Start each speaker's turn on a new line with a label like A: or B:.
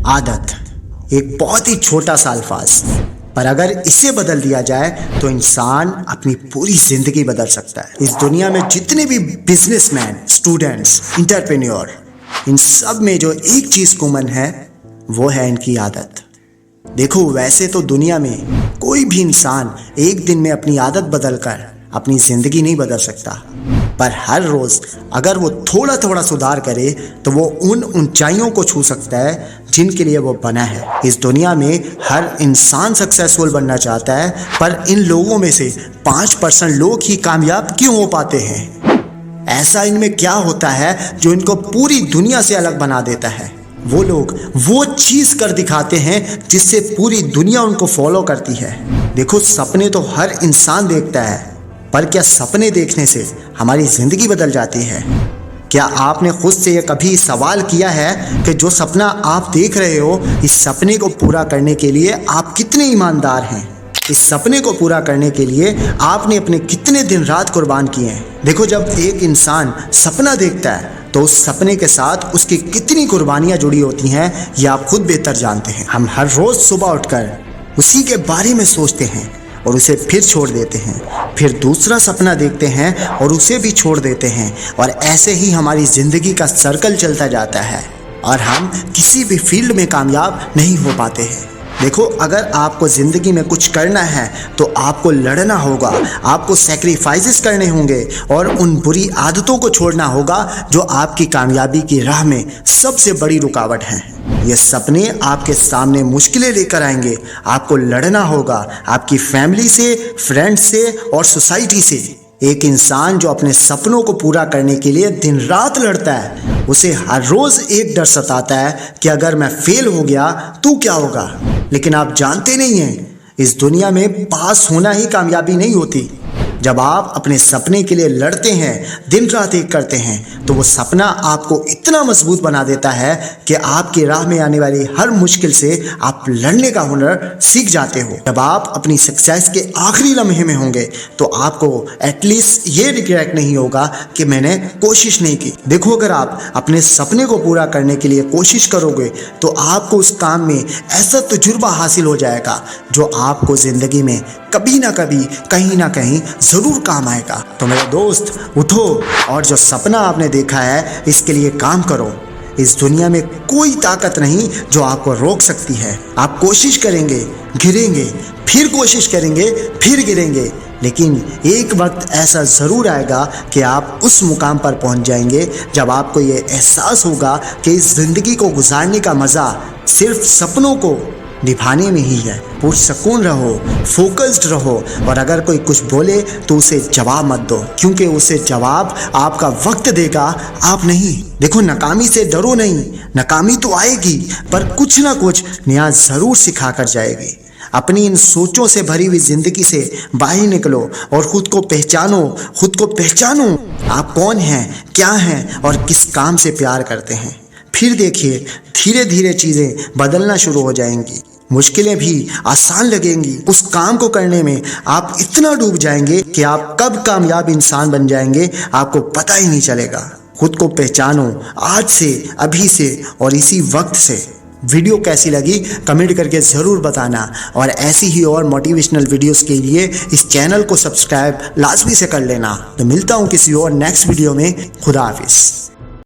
A: आदत एक बहुत ही छोटा सा अल्फाज, पर अगर इसे बदल दिया जाए तो इंसान अपनी पूरी जिंदगी बदल सकता है। इस दुनिया में जितने भी बिजनेसमैन, स्टूडेंट्स, एंटरप्रेन्योर, इन सब में जो एक चीज़ कॉमन है वो है इनकी आदत। देखो, वैसे तो दुनिया में कोई भी इंसान एक दिन में अपनी आदत बदलकर अपनी ज़िंदगी नहीं बदल सकता, पर हर रोज़ अगर वो थोड़ा थोड़ा सुधार करे तो वो उन ऊंचाइयों को छू सकता है जिनके लिए वो बना है। इस दुनिया में हर इंसान सक्सेसफुल बनना चाहता है, पर इन लोगों में से 5% लोग ही कामयाब क्यों हो पाते हैं? ऐसा इनमें क्या होता है जो इनको पूरी दुनिया से अलग बना देता है? वो लोग वो चीज़ कर दिखाते हैं जिससे पूरी दुनिया उनको फॉलो करती है। देखो, सपने तो हर इंसान देखता है, पर क्या सपने देखने से हमारी ज़िंदगी बदल जाती है? क्या आपने खुद से ये कभी सवाल किया है कि जो सपना आप देख रहे हो, इस सपने को पूरा करने के लिए आप कितने ईमानदार हैं? इस सपने को पूरा करने के लिए आपने अपने कितने दिन रात कुर्बान किए हैं? देखो, जब एक इंसान सपना देखता है तो उस सपने के साथ उसकी कितनी कुर्बानियाँ जुड़ी होती हैं, ये आप खुद बेहतर जानते हैं। हम हर रोज़ सुबह उठकर उसी के बारे में सोचते हैं और उसे फिर छोड़ देते हैं, फिर दूसरा सपना देखते हैं और उसे भी छोड़ देते हैं, और ऐसे ही हमारी ज़िंदगी का सर्कल चलता जाता है और हम किसी भी फील्ड में कामयाब नहीं हो पाते हैं। देखो, अगर आपको ज़िंदगी में कुछ करना है तो आपको लड़ना होगा, आपको सैक्रिफाइसेस करने होंगे और उन बुरी आदतों को छोड़ना होगा जो आपकी कामयाबी की राह में सबसे बड़ी रुकावट हैं। ये सपने आपके सामने मुश्किलें लेकर आएंगे, आपको लड़ना होगा आपकी फैमिली से, फ्रेंड्स से और सोसाइटी से। एक इंसान जो अपने सपनों को पूरा करने के लिए दिन रात लड़ता है, उसे हर रोज़ एक डर सताता है कि अगर मैं फेल हो गया तो क्या होगा। लेकिन आप जानते नहीं हैं, इस दुनिया में पास होना ही कामयाबी नहीं होती। जब आप अपने सपने के लिए लड़ते हैं, दिन रात एक करते हैं, तो वो सपना आपको इतना मजबूत बना देता है कि आपकी राह में आने वाली हर मुश्किल से आप लड़ने का हुनर सीख जाते हो। जब आप अपनी सक्सेस के आखिरी लम्हे में होंगे तो आपको एटलीस्ट ये रिग्रेट नहीं होगा कि मैंने कोशिश नहीं की। देखो, अगर आप अपने सपने को पूरा करने के लिए कोशिश करोगे तो आपको उस काम में ऐसा तजुर्बा हासिल हो जाएगा जो आपको ज़िंदगी में कभी ना कभी, कहीं ना कहीं ज़रूर काम आएगा। तो मेरे दोस्त, उठो और जो सपना आपने देखा है इसके लिए काम करो। इस दुनिया में कोई ताकत नहीं जो आपको रोक सकती है। आप कोशिश करेंगे, गिरेंगे, फिर कोशिश करेंगे, फिर गिरेंगे, लेकिन एक वक्त ऐसा ज़रूर आएगा कि आप उस मुकाम पर पहुंच जाएंगे जब आपको ये एहसास होगा कि इस ज़िंदगी को गुजारने का मज़ा सिर्फ सपनों को निभाने में ही है। पुरसकून रहो, फोकस्ड रहो, और अगर कोई कुछ बोले तो उसे जवाब मत दो, क्योंकि उसे जवाब आपका वक्त देगा, आप नहीं। देखो, नाकामी से डरो नहीं, नाकामी तो आएगी पर कुछ ना कुछ नया ज़रूर सिखा कर जाएगी। अपनी इन सोचों से भरी हुई ज़िंदगी से बाहर निकलो और ख़ुद को पहचानो, खुद को पहचानो। आप कौन हैं, क्या हैं और किस काम से प्यार करते हैं। फिर देखिए, धीरे धीरे चीज़ें बदलना शुरू हो जाएंगी, मुश्किलें भी आसान लगेंगी। उस काम को करने में आप इतना डूब जाएंगे कि आप कब कामयाब इंसान बन जाएंगे आपको पता ही नहीं चलेगा। खुद को पहचानो आज से, अभी से और इसी वक्त से। वीडियो कैसी लगी कमेंट करके ज़रूर बताना, और ऐसी ही और मोटिवेशनल वीडियोस के लिए इस चैनल को सब्सक्राइब लाजमी से कर लेना। तो मिलता हूँ किसी और नेक्स्ट वीडियो में। खुदा हाफिज़।